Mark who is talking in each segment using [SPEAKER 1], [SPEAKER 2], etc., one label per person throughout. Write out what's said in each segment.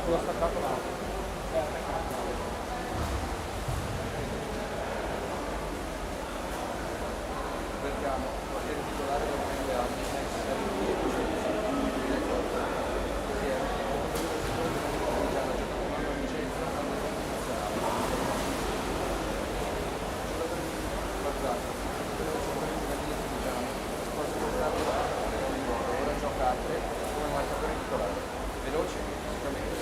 [SPEAKER 1] L'ho staccato là.
[SPEAKER 2] Vediamo, poter titolare da 2 anni, ora giocate come marcatore titolare, veloce, sicuramente.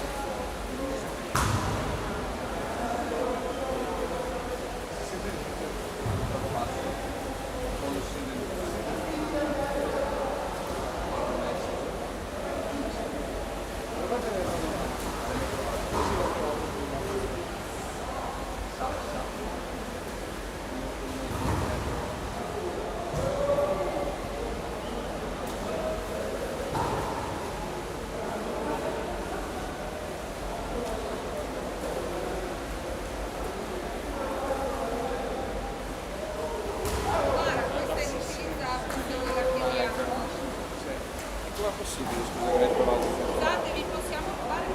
[SPEAKER 2] Com'è possibile, scusa, che l'hai trovato?
[SPEAKER 3] Scusate, vi possiamo fare un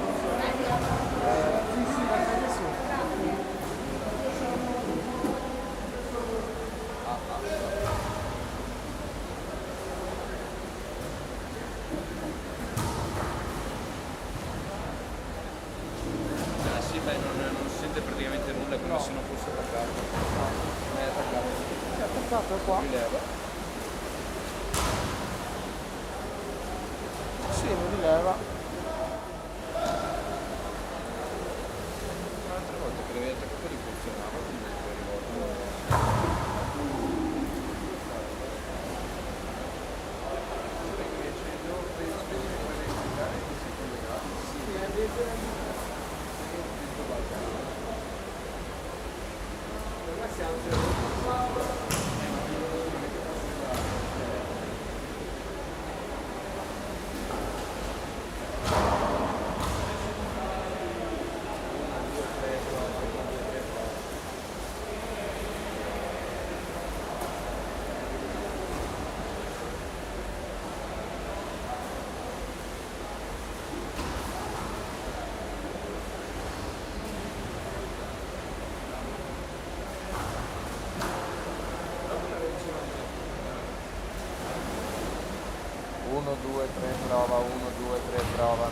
[SPEAKER 1] Sì, sì, perché sì.
[SPEAKER 2] Ah sì, beh, non si sente praticamente nulla, è come se non fosse attaccato. Non è attaccato.
[SPEAKER 1] È attaccato, è qua.
[SPEAKER 2] Rileva.
[SPEAKER 1] Sì, mi rileva.
[SPEAKER 2] Un'altra volta che l'avevi attaccato lì funzionava, comunque ricordo. Invece dove spesso per recuperare che si collegato. Sì, è vero. Uno, due, tre, prova, 1, 2, 3, prova.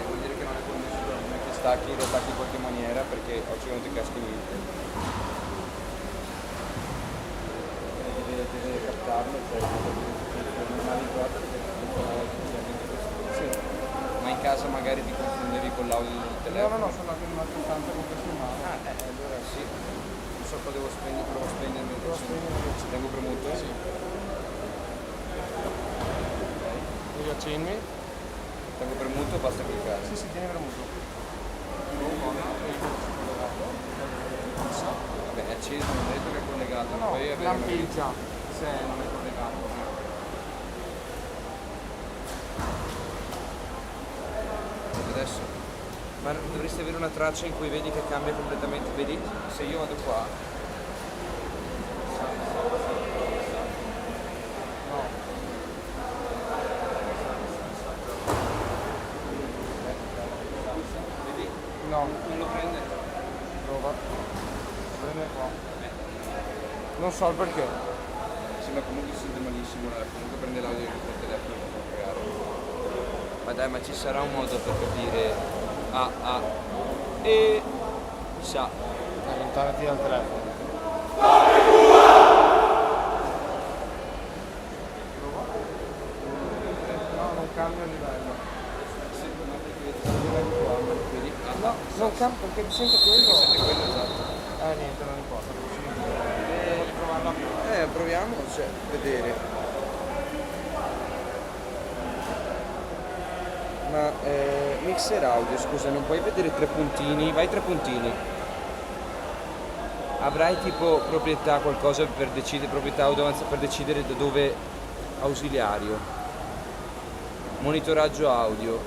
[SPEAKER 2] Vuol dire che non è connesso, non è che stacchi, lo stacchi in qualche maniera perché oggi non ti caschi niente. Deve captarlo, cioè non ha abituato perché sì. Ma in casa magari ti confondevi con l'audio del telefono?
[SPEAKER 1] No, sono andato in un'altra stanza con questo in mano.
[SPEAKER 2] Allora sì. Non so cosa devo spegnere, provo a spegnere
[SPEAKER 1] Devo spegnere
[SPEAKER 2] ci tengo premuto? Sì.
[SPEAKER 1] Mi riaccendi?
[SPEAKER 2] Tengo premuto, basta cliccare.
[SPEAKER 1] Sì, tieni premuto.
[SPEAKER 2] Vabbè, è acceso, non ho detto che è collegato,
[SPEAKER 1] No,
[SPEAKER 2] poi avere
[SPEAKER 1] lampeggia se non è collegato.
[SPEAKER 2] adesso. Ma dovresti avere una traccia in cui vedi che cambia completamente, vedi? Se io vado qua.
[SPEAKER 1] No.
[SPEAKER 2] Vedi?
[SPEAKER 1] No,
[SPEAKER 2] Non lo prende?
[SPEAKER 1] prova. Prende qua. Non so il perché.
[SPEAKER 2] Sembra comunque si sente malissimo, comunque prende l'audio del telefono e lo fa cagare. Ma dai, ma ci sarà un modo per capire e sa.
[SPEAKER 1] Allontanati dal telefono. No, non cambia il livello.
[SPEAKER 2] Vedi?
[SPEAKER 1] No, non cambia perché mi sente quello.
[SPEAKER 2] Sente quello, esatto.
[SPEAKER 1] Niente, non importa, devo riprovarla più.
[SPEAKER 2] Proviamo, cioè, vedere. Ma mixer audio, scusa, non puoi vedere 3 puntini? Vai 3 puntini. Avrai tipo proprietà qualcosa per decidere, proprietà audio per decidere da dove ausiliario. Monitoraggio audio.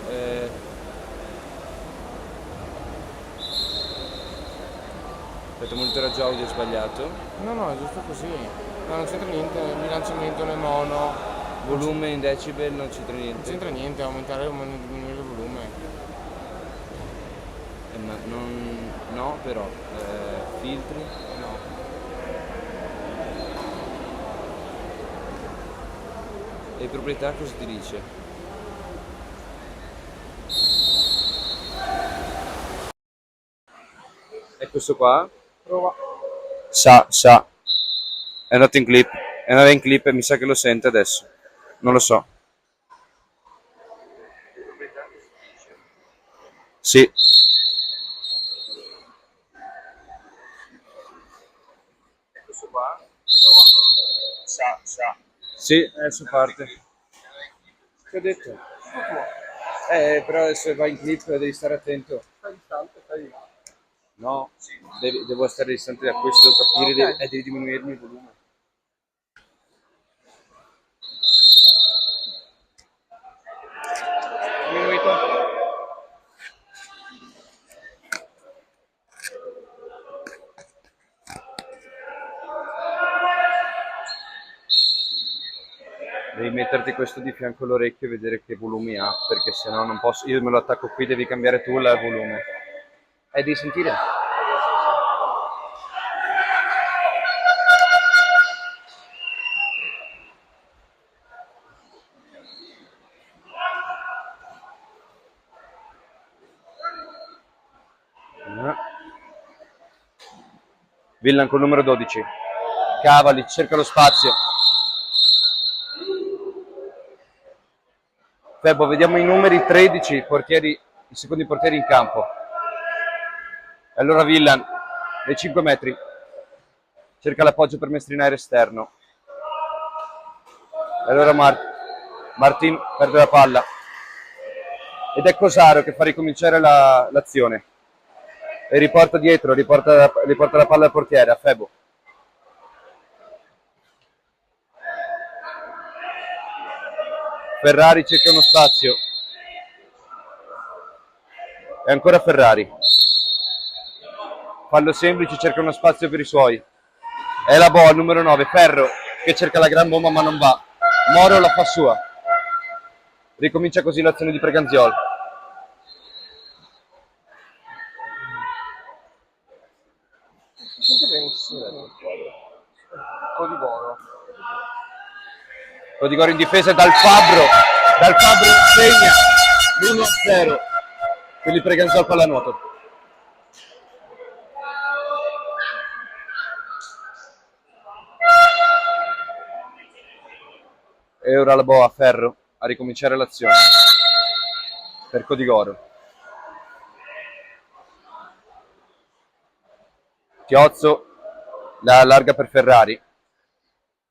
[SPEAKER 2] Aspetta, monitoraggio audio è sbagliato.
[SPEAKER 1] No, è giusto così. No, non c'entra niente, il bilanciamento nel mono.
[SPEAKER 2] Volume in decibel, non c'entra
[SPEAKER 1] Non
[SPEAKER 2] niente.
[SPEAKER 1] c'entra niente, aumentare o diminuire il volume.
[SPEAKER 2] Ma non... no, però. Filtri.
[SPEAKER 1] No.
[SPEAKER 2] E proprietà cosa ti dice? È questo qua?
[SPEAKER 1] Prova.
[SPEAKER 2] Sa. È andato in clip. È andato in clip e mi sa che lo sente adesso. Non lo so. Sì. Questo qua? Sa. Sì, adesso parte. Che ho detto? Però adesso vai in clip devi stare attento.
[SPEAKER 1] Stai distante, stai.
[SPEAKER 2] No, devo stare distante da questo, devo capire
[SPEAKER 1] Ok.
[SPEAKER 2] devi diminuirmi il volume. Diminuito? Devi metterti questo di fianco all'orecchio e vedere che volumi ha, perché sennò non posso. Io me lo attacco qui, devi cambiare tu il volume. Devi sentire? Villan col numero 12. Cavali, cerca lo spazio. Febbo, vediamo i numeri 13, portieri, i secondi portieri in campo. Allora Villan, dai 5 metri. Cerca l'appoggio per mestrinare esterno. Allora Martin perde la palla. Ed è Cosaro che fa ricominciare l'azione. E riporta dietro, riporta la palla al portiere, a Febo. Ferrari cerca uno spazio. E ancora Ferrari. Fallo semplice, cerca uno spazio per i suoi. È la boa, numero 9, Ferro, che cerca la gran bomba ma non va. Moro la fa sua. Ricomincia così l'azione di Preganziol.
[SPEAKER 1] Si sente bene, si sente bene. Codigoro.
[SPEAKER 2] Codigoro in difesa dal Fabbro segna l'1-0. Quindi Preganziol pallanuoto. E ora la boa, Ferro, a ricominciare l'azione per Codigoro. Chiozzo la allarga per Ferrari.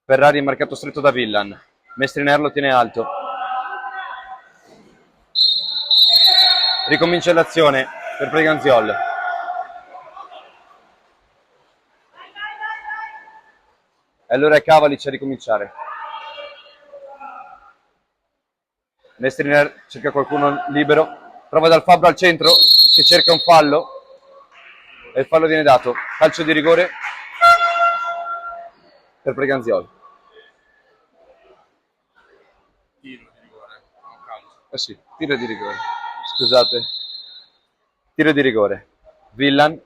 [SPEAKER 2] Ferrari è marcato stretto da Villan. Mestriner lo tiene alto. Ricomincia l'azione per Preganziol. E allora è Cavalic a ricominciare. Mestriner cerca qualcuno libero. Prova dal Fabbro al centro che cerca un fallo. E il fallo viene dato. Calcio di rigore per Preganziol.
[SPEAKER 1] Tiro di rigore, non calcio.
[SPEAKER 2] Sì, tiro di rigore. Scusate. Tiro di rigore. Villan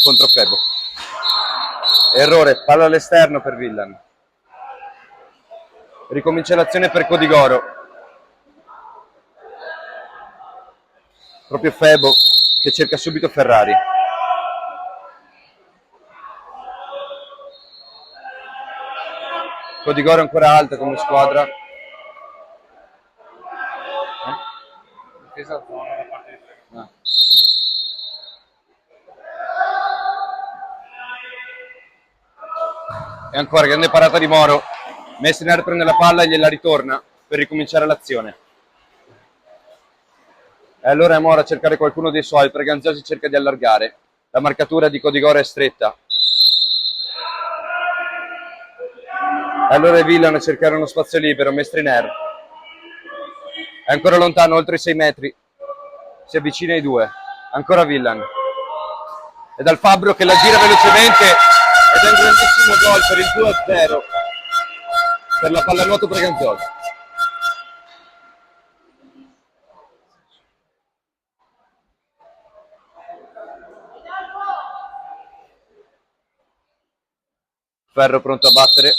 [SPEAKER 2] contro Febo. Errore, palla all'esterno per Villan. Ricomincia l'azione per Codigoro. Proprio Febo che cerca subito Ferrari. Codigoro ancora alta come squadra.
[SPEAKER 1] Difesa zona da parte di Preganziol.
[SPEAKER 2] E ancora grande parata di Moro. Mestriner prende la palla e gliela ritorna per ricominciare l'azione. E allora è Moro a cercare qualcuno dei suoi. Preganziol cerca di allargare. La marcatura di Codigoro è stretta. allora i Villan cercare uno spazio libero, Mestriner. È ancora lontano, oltre i 6 metri. Si avvicina ai 2. Ancora Villan. E dal Fabbro che la gira velocemente ed è un grandissimo gol per il 2-0 per la pallanuoto Breganzola. Ferro pronto a battere.